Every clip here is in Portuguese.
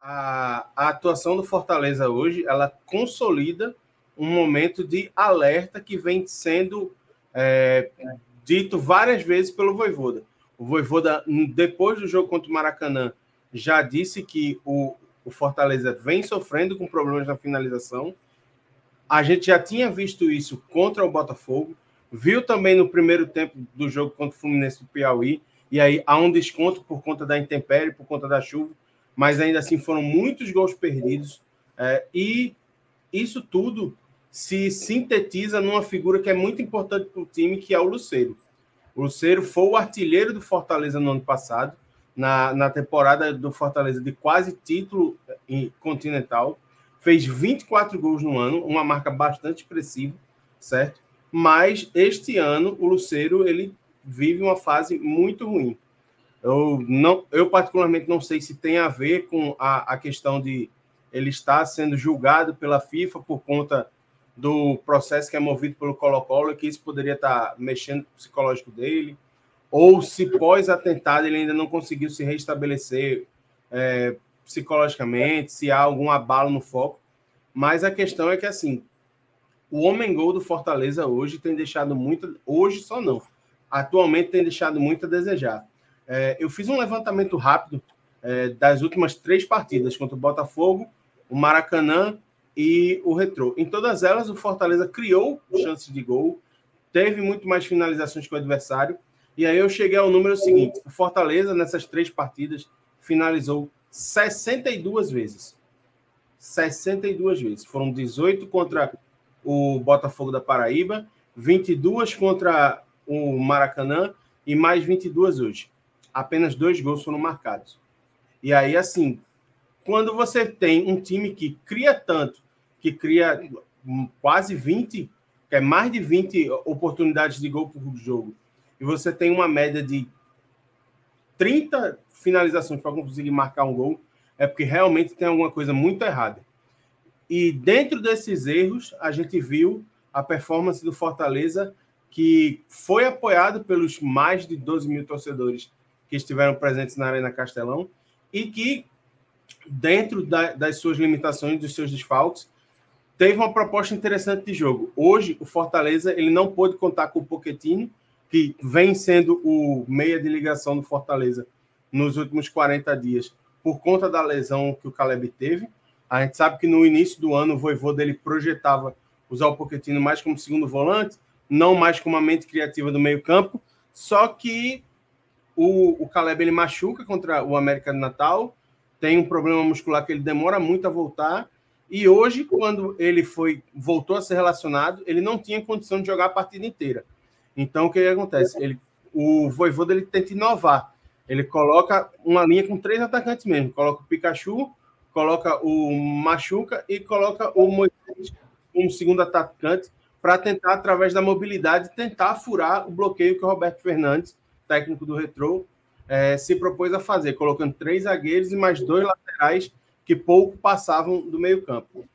a atuação do Fortaleza hoje, ela consolida um momento de alerta que vem sendo dito várias vezes pelo Vojvoda. O Vojvoda, depois do jogo contra o Maracanã, já disse que o Fortaleza vem sofrendo com problemas na finalização. A gente já tinha visto isso contra o Botafogo, viu também no primeiro tempo do jogo contra o Fluminense do Piauí, e aí há um desconto por conta da intempérie, por conta da chuva, mas ainda assim foram muitos gols perdidos, e isso tudo se sintetiza numa figura que é muito importante para o time, que é o Lucero. O Lucero foi o artilheiro do Fortaleza no ano passado, na temporada do Fortaleza de quase título continental, fez 24 gols no ano, uma marca bastante expressiva, certo? Mas este ano o Lucero ele vive uma fase muito ruim. Eu particularmente não sei se tem a ver com a questão de ele estar sendo julgado pela FIFA por conta do processo que é movido pelo Colo-Colo, que isso poderia estar mexendo no psicológico dele, ou se pós-atentado ele ainda não conseguiu se restabelecer psicologicamente, se há algum abalo no foco. Mas a questão é que, assim, o homem-gol do Fortaleza hoje tem deixado muito... Hoje só não. Atualmente tem deixado muito a desejar. Eu fiz um levantamento rápido das últimas 3 partidas, contra o Botafogo, o Maracanã e o Retrô. Em todas elas, o Fortaleza criou chances de gol, teve muito mais finalizações que o adversário, e aí eu cheguei ao número seguinte: o Fortaleza, nessas 3 partidas, finalizou 62 vezes. 62 vezes. Foram 18 contra o Botafogo da Paraíba, 22 contra o Maracanã e mais 22 hoje. Apenas 2 gols foram marcados. E aí, assim, quando você tem um time que cria tanto, que cria quase 20, que é mais de 20 oportunidades de gol por jogo, e você tem uma média de 30 finalizações para conseguir marcar um gol, é porque realmente tem alguma coisa muito errada. E dentro desses erros, a gente viu a performance do Fortaleza, que foi apoiado pelos mais de 12 mil torcedores que estiveram presentes na Arena Castelão, e que, dentro das suas limitações, dos seus desfalques, teve uma proposta interessante de jogo. Hoje, o Fortaleza ele não pôde contar com o Pochettino, que vem sendo o meia de ligação do Fortaleza nos últimos 40 dias, por conta da lesão que o Caleb teve. A gente sabe que no início do ano o Vojvoda dele projetava usar o Pochettino mais como segundo volante, não mais como a mente criativa do meio campo, só que o Caleb ele machuca contra o América de Natal, tem um problema muscular que ele demora muito a voltar, e hoje, quando ele voltou a ser relacionado, ele não tinha condição de jogar a partida inteira. Então, o que acontece? O Vojvoda ele tenta inovar. Ele coloca uma linha com 3 atacantes mesmo. Coloca o Pikachu, coloca o Machuca e coloca o Moisés como segundo atacante para tentar, através da mobilidade, tentar furar o bloqueio que o Roberto Fernandes, técnico do Retrô, se propôs a fazer, colocando 3 zagueiros e mais 2 laterais que pouco passavam do meio campo.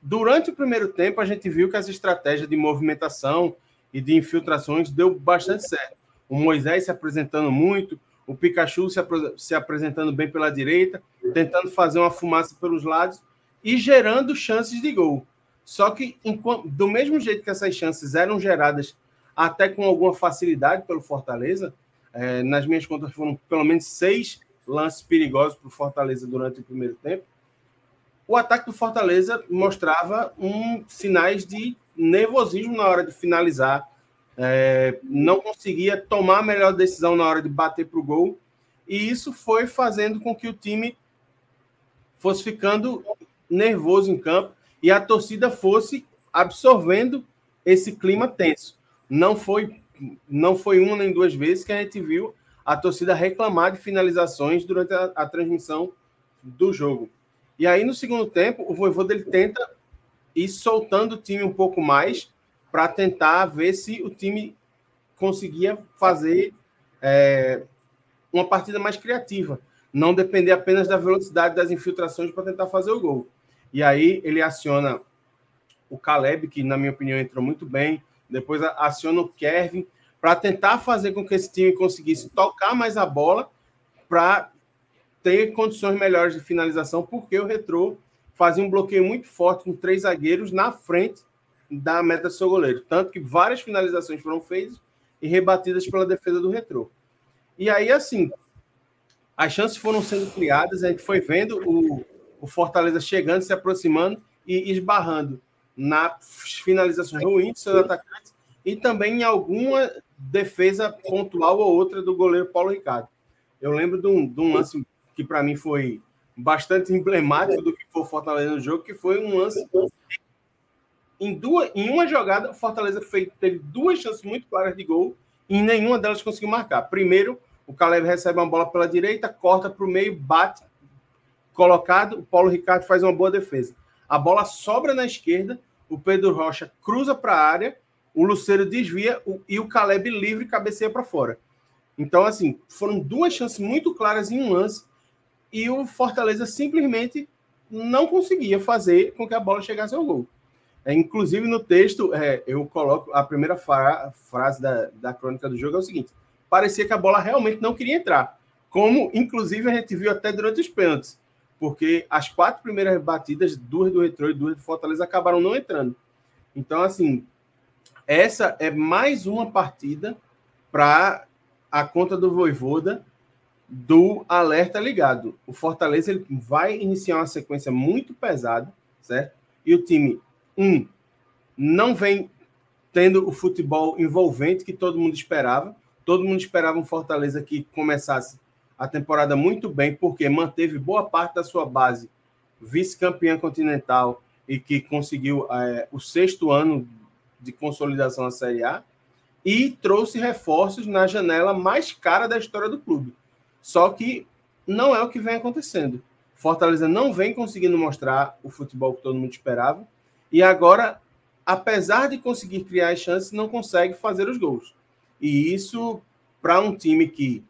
Durante o primeiro tempo, a gente viu que essa estratégia de movimentação e de infiltrações deu bastante certo. O Moisés se apresentando muito, o Pikachu se apresentando bem pela direita, tentando fazer uma fumaça pelos lados e gerando chances de gol. Só que, do mesmo jeito que essas chances eram geradas até com alguma facilidade pelo Fortaleza, nas minhas contas foram pelo menos 6 lances perigosos para o Fortaleza durante o primeiro tempo, o ataque do Fortaleza mostrava sinais de nervosismo na hora de finalizar, não conseguia tomar a melhor decisão na hora de bater para o gol, e isso foi fazendo com que o time fosse ficando nervoso em campo e a torcida fosse absorvendo esse clima tenso. Não foi uma nem 2 vezes que a gente viu a torcida reclamar de finalizações durante a transmissão do jogo. E aí, no segundo tempo, o Vojvoda ele tenta ir soltando o time um pouco mais para tentar ver se o time conseguia fazer uma partida mais criativa, não depender apenas da velocidade das infiltrações para tentar fazer o gol. E aí ele aciona o Caleb, que na minha opinião entrou muito bem, depois aciona o Kevin para tentar fazer com que esse time conseguisse tocar mais a bola para ter condições melhores de finalização, porque o Retrô fazia um bloqueio muito forte com 3 zagueiros na frente da meta do seu goleiro. Tanto que várias finalizações foram feitas e rebatidas pela defesa do Retrô. E aí, assim, as chances foram sendo criadas, a gente foi vendo o Fortaleza chegando, se aproximando e esbarrando nas finalizações ruins dos seus atacantes e também em alguma defesa pontual ou outra do goleiro Paulo Ricardo. Eu lembro de um lance que para mim foi bastante emblemático do que foi o Fortaleza no jogo, que foi um lance em uma jogada, o Fortaleza teve 2 chances muito claras de gol e nenhuma delas conseguiu marcar. Primeiro, o Caleb recebe uma bola pela direita, corta para o meio, bate, colocado, o Paulo Ricardo faz uma boa defesa. A bola sobra na esquerda, o Pedro Rocha cruza para a área, o Lucero desvia e o Caleb livre cabeceia para fora. Então, assim, foram 2 chances muito claras em um lance e o Fortaleza simplesmente não conseguia fazer com que a bola chegasse ao gol. Inclusive, no texto, eu coloco a primeira frase da crônica do jogo é o seguinte: parecia que a bola realmente não queria entrar, como, inclusive, a gente viu até durante os pênaltis, porque as 4 primeiras batidas, 2 do Retrô e 2 do Fortaleza, acabaram não entrando. Então, assim, essa é mais uma partida para a conta do Vojvoda do alerta ligado. O Fortaleza ele vai iniciar uma sequência muito pesada, certo? E o time, não vem tendo o futebol envolvente que todo mundo esperava. Todo mundo esperava um Fortaleza que começasse a temporada muito bem, porque manteve boa parte da sua base vice-campeã continental e que conseguiu o 6º ano de consolidação na Série A e trouxe reforços na janela mais cara da história do clube. Só que não é o que vem acontecendo. Fortaleza não vem conseguindo mostrar o futebol que todo mundo esperava e agora, apesar de conseguir criar as chances, não consegue fazer os gols. E isso, para um time que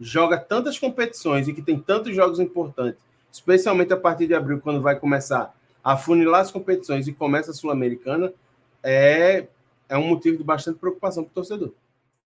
joga tantas competições e que tem tantos jogos importantes, especialmente a partir de abril, quando vai começar a funilar as competições e começa a Sul-Americana, é um motivo de bastante preocupação para o torcedor.